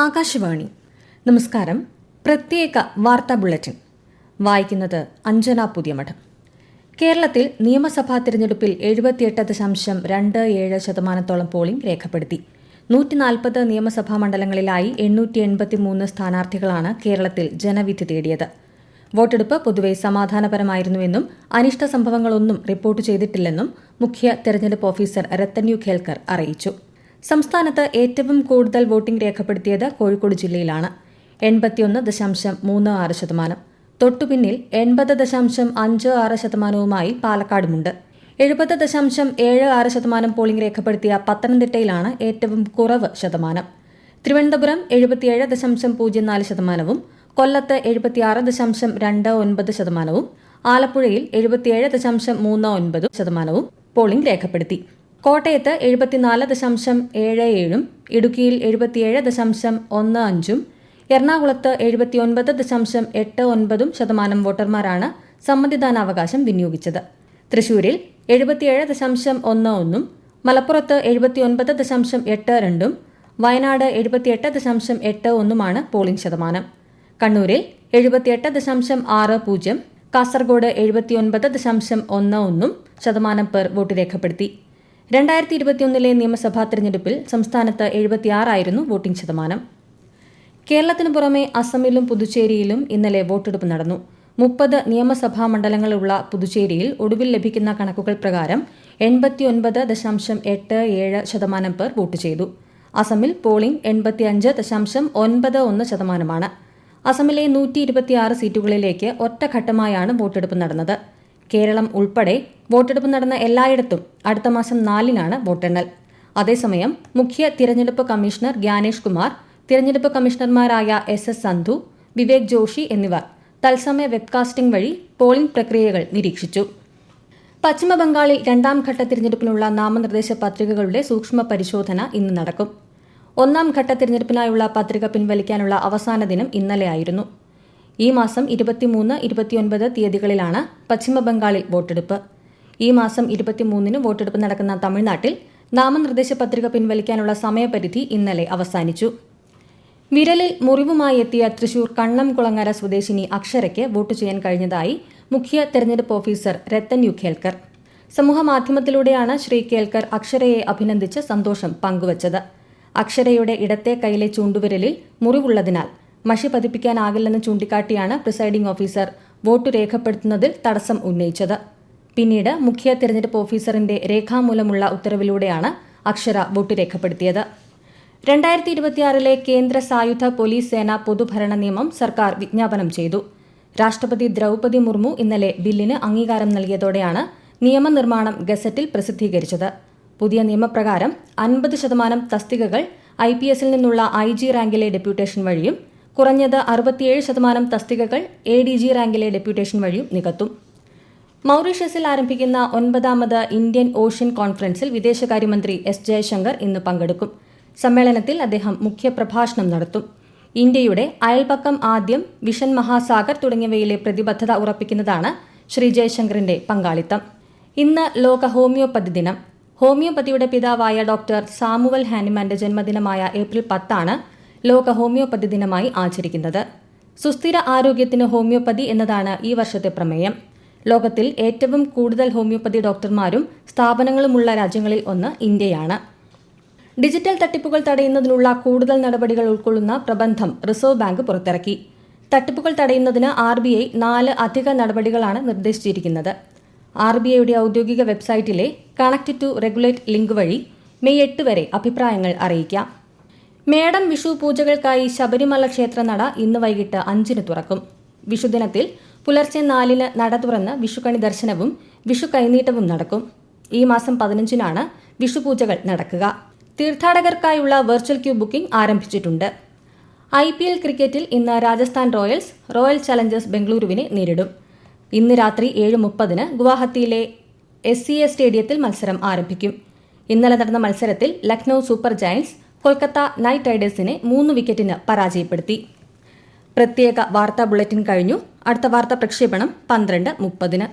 ആകാശവാണി. നമസ്കാരം. പ്രത്യേക വാർത്താ ബുള്ളറ്റിൻ വായിക്കുന്നത് അഞ്ജന പുതിയമഠം. കേരളത്തിൽ നിയമസഭാ തിരഞ്ഞെടുപ്പിൽ 78.27% പോളിംഗ് രേഖപ്പെടുത്തി. 140 നിയമസഭാ മണ്ഡലങ്ങളിലായി 883 സ്ഥാനാർത്ഥികളാണ് കേരളത്തിൽ ജനവിധി തേടിയത്. വോട്ടെടുപ്പ് പൊതുവെ സമാധാനപരമായിരുന്നുവെന്നും അനിഷ്ട സംഭവങ്ങളൊന്നും റിപ്പോർട്ട് ചെയ്തിട്ടില്ലെന്നും മുഖ്യ തെരഞ്ഞെടുപ്പ് ഓഫീസർ രത്തൻ യു ഖേൽക്കർ അറിയിച്ചു. സംസ്ഥാനത്ത് ഏറ്റവും കൂടുതൽ വോട്ടിംഗ് രേഖപ്പെടുത്തിയത് കോഴിക്കോട് ജില്ലയിലാണ്. 81.36%. തൊട്ടുപിന്നിൽ 80.56%വുമായി പാലക്കാടുമുണ്ട്. 70.76% പോളിംഗ് രേഖപ്പെടുത്തിയ പത്തനംതിട്ടയിലാണ് ഏറ്റവും കുറവ് ശതമാനം. തിരുവനന്തപുരം 77.04%, കൊല്ലത്ത് 76.29%, ആലപ്പുഴയിൽ 77.39% പോളിംഗ് രേഖപ്പെടുത്തി. കോട്ടയത്ത് 74.77%, ഇടുക്കിയിൽ 77.15%, എറണാകുളത്ത് 79.89% വോട്ടർമാരാണ് സമ്മതിദാനാവകാശം വിനിയോഗിച്ചത്. തൃശൂരിൽ 77.11%, മലപ്പുറത്ത് 79.82%, വയനാട് 78.81% പോളിംഗ് ശതമാനം. കണ്ണൂരിൽ 78.60%, കാസർഗോഡ് 79.11% പേർ വോട്ട് രേഖപ്പെടുത്തി. 2021 നിയമസഭാ തെരഞ്ഞെടുപ്പിൽ സംസ്ഥാനത്ത് 76 വോട്ടിംഗ് ശതമാനം. കേരളത്തിനു പുറമെ അസമിലും പുതുച്ചേരിയിലും ഇന്നലെ വോട്ടെടുപ്പ് നടന്നു. 30 നിയമസഭാ മണ്ഡലങ്ങളുള്ള പുതുച്ചേരിയിൽ ഒടുവിൽ ലഭിക്കുന്ന കണക്കുകൾ പ്രകാരം 89.87% പേർ വോട്ട് ചെയ്തു. അസമിൽ പോളിംഗ് 85.91%. അസമിലെ 126 സീറ്റുകളിലേക്ക് ഒറ്റഘട്ടമായാണ് വോട്ടെടുപ്പ് നടന്നത്. കേരളം ഉൾപ്പെടെ വോട്ടെടുപ്പ് നടന്ന എല്ലായിടത്തും അടുത്ത മാസം 4-നാണ് വോട്ടെണ്ണൽ. അതേസമയം മുഖ്യ തിരഞ്ഞെടുപ്പ് കമ്മീഷണർ ഗ്യാനേഷ് കുമാർ, തിരഞ്ഞെടുപ്പ് കമ്മീഷണർമാരായ SS സന്ധു, വിവേക് ജോഷി എന്നിവർ തത്സമയ വെബ്കാസ്റ്റിംഗ് വഴി പോളിംഗ് പ്രക്രിയകൾ നിരീക്ഷിച്ചു. പശ്ചിമബംഗാളിൽ 2ാം ഘട്ട തിരഞ്ഞെടുപ്പിനുള്ള നാമനിർദ്ദേശ പത്രികകളുടെ സൂക്ഷ്മ പരിശോധന ഇന്ന് നടക്കും. 1ാം ഘട്ട തിരഞ്ഞെടുപ്പിനായുള്ള പത്രിക പിൻവലിക്കാനുള്ള അവസാന ദിനം ഇന്നലെയായിരുന്നു. ഈ മാസം 23, 29 തീയതികളിലാണ് പശ്ചിമബംഗാളിൽ വോട്ടെടുപ്പ്. ഈ മാസം 23-ന് വോട്ടെടുപ്പ് നടക്കുന്ന തമിഴ്നാട്ടിൽ നാമനിർദ്ദേശ പത്രിക പിൻവലിക്കാനുള്ള സമയപരിധി ഇന്നലെ അവസാനിച്ചു. വിരലിൽ മുറിവുമായി എത്തിയ തൃശൂർ കണ്ണംകുളങ്ങര സ്വദേശിനി അക്ഷരയ്ക്ക് വോട്ട് ചെയ്യാൻ കഴിഞ്ഞതായി മുഖ്യ തെരഞ്ഞെടുപ്പ് ഓഫീസർ രത്തൻ യു ഖേൽക്കർ. സമൂഹമാധ്യമത്തിലൂടെയാണ് ശ്രീ ഖേൽക്കർ അക്ഷരയെ അഭിനന്ദിച്ച് സന്തോഷം പങ്കുവച്ചത്. അക്ഷരയുടെ ഇടത്തെ കൈയിലെ ചൂണ്ടുവിരലിൽ മുറിവുള്ളതിനാൽ മഷി പതിപ്പിക്കാനാകില്ലെന്ന് ചൂണ്ടിക്കാട്ടിയാണ് പ്രിസൈഡിംഗ് ഓഫീസർ വോട്ട് രേഖപ്പെടുത്തുന്നതിൽ തടസ്സം ഉന്നയിച്ചത്. പിന്നീട് മുഖ്യ തെരഞ്ഞെടുപ്പ് ഓഫീസറിന്റെ രേഖാമൂലമുള്ള ഉത്തരവിലൂടെയാണ് അക്ഷര വോട്ട് രേഖപ്പെടുത്തിയത്. 2026 കേന്ദ്ര സായുധ പോലീസ് സേന പൊതുഭരണ നിയമം സർക്കാർ വിജ്ഞാപനം ചെയ്തു. രാഷ്ട്രപതി ദ്രൌപദി മുർമു ഇന്നലെ ബില്ലിന് അംഗീകാരം നൽകിയതോടെയാണ് നിയമനിർമ്മാണം ഗസറ്റിൽ പ്രസിദ്ധീകരിച്ചത്. പുതിയ നിയമപ്രകാരം 50% തസ്തികകൾ IPSൽ നിന്നുള്ള IG റാങ്കിലെ ഡെപ്യൂട്ടേഷൻ വഴിയും കുറഞ്ഞത് 67% തസ്തികകൾ ADG റാങ്കിലെ ഡെപ്യൂട്ടേഷൻ വഴിയും നികത്തും. മൌറീഷ്യസിൽ ആരംഭിക്കുന്ന 9ാമത് ഇന്ത്യൻ ഓഷ്യൻ കോൺഫറൻസിൽ വിദേശകാര്യമന്ത്രി S ജയശങ്കർ ഇന്ന് പങ്കെടുക്കും. സമ്മേളനത്തിൽ അദ്ദേഹം മുഖ്യപ്രഭാഷണം നടത്തും. ഇന്ത്യയുടെ അയൽപക്കം ആദ്യം, വിഷൻ മഹാസാഗർ തുടങ്ങിയവയിലെ പ്രതിബദ്ധത ഉറപ്പിക്കുന്നതാണ് ശ്രീ ജയശങ്കറിന്റെ പങ്കാളിത്തം. ഇന്ന് ലോക ഹോമിയോപ്പതി ദിനം. ഹോമിയോപ്പതിയുടെ പിതാവായ ഡോക്ടർ സാമുവൽ ഹാനിമാന്റെ ജന്മദിനമായ ഏപ്രിൽ 10 ലോക ഹോമിയോപ്പതി ദിനമായി ആചരിക്കുന്നത്. സുസ്ഥിര ആരോഗ്യത്തിന് ഹോമിയോപ്പതി എന്നതാണ് ഈ വർഷത്തെ പ്രമേയം. ലോകത്തിൽ ഏറ്റവും കൂടുതൽ ഹോമിയോപ്പതി ഡോക്ടർമാരും സ്ഥാപനങ്ങളുമുള്ള രാജ്യങ്ങളിൽ ഒന്ന് ഇന്ത്യയാണ്. ഡിജിറ്റൽ തട്ടിപ്പുകൾ തടയുന്നതിനുള്ള കൂടുതൽ നടപടികൾ ഉൾക്കൊള്ളുന്ന പ്രബന്ധം റിസർവ് ബാങ്ക് പുറത്തിറക്കി. തട്ടിപ്പുകൾ തടയുന്നതിന് RBI 4 അധിക നടപടികളാണ് നിർദ്ദേശിച്ചിരിക്കുന്നത്. RBIയുടെ ഔദ്യോഗിക വെബ്സൈറ്റിലെ കണക്ട് ടു റെഗുലേറ്റ് ലിങ്ക് വഴി മെയ് 8 വരെ അഭിപ്രായങ്ങൾ അറിയിക്കാം. മേടം വിഷു പൂജകൾക്കായി ശബരിമല ക്ഷേത്രനട ഇന്ന് വൈകിട്ട് 5-ന് തുറക്കും. വിഷുദിനത്തിൽ പുലർച്ചെ 4-ന് നട തുറന്ന് വിഷുക്കണി ദർശനവും വിഷു കൈനീട്ടവും നടക്കും. ഈ മാസം 15-നാണ് വിഷുപൂജകൾ നടക്കുക. തീർത്ഥാടകർക്കായുള്ള വെർച്വൽ ക്യൂ ബുക്കിംഗ് ആരംഭിച്ചിട്ടുണ്ട്. IPL ക്രിക്കറ്റിൽ ഇന്ന് രാജസ്ഥാൻ റോയൽസ് റോയൽ ചലഞ്ചേഴ്സ് ബംഗളൂരുവിനെ നേരിടും. ഇന്ന് രാത്രി 7:30-ന് ഗുവാഹത്തിയിലെ SCA സ്റ്റേഡിയത്തിൽ മത്സരം ആരംഭിക്കും. ഇന്നലെ നടന്ന മത്സരത്തിൽ Lucknow super Giants Kolkata night റൈഡേഴ്സിനെ 3 വിക്കറ്റിന് പരാജയപ്പെടുത്തി. പ്രത്യേക വാർത്താ ബുള്ളറ്റിൻ കഴിഞ്ഞു. അടുത്ത വാർത്താ പ്രക്ഷേപണം 12:30-ന്.